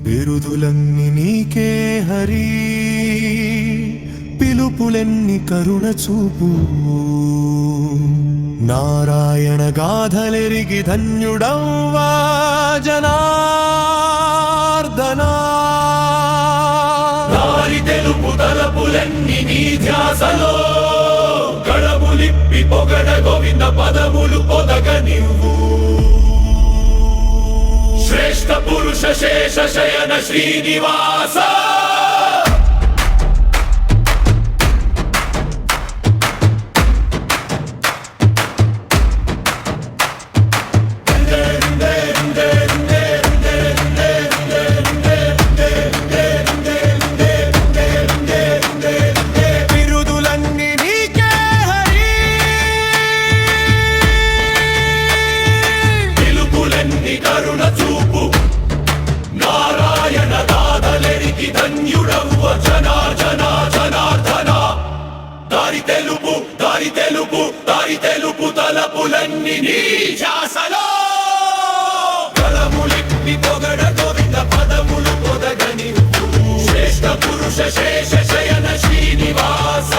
బిరుదులన్ని నీకే హరి, పిలుపులెన్ని కరుణ చూపు. నారాయణ గాథలెరిగి ధన్యుడవ్వా జనార్దనా. దారి తెలుపు తలపులన్ని నీ ధ్యాసలో, గడములిప్పి పొగడ గోవింద పదములు పొదగ నివ్వు. శ్రేష్ఠ పురుష శేష శయన శ్రీనివాస. కరుణ చూపు నారాయణ గాథలెరిగి ధన్యుడవ్వ జనార్దన జనార్దన. దారి తెలుపు దారి తెలుపు దారి తెలుపు తలపులన్ని నీ ధ్యాసలో, గళములిప్పి పొగడ గోవింద పదములు పొదగని. శ్రేష్ఠ పురుష శేష శయన శ్రీనివాస.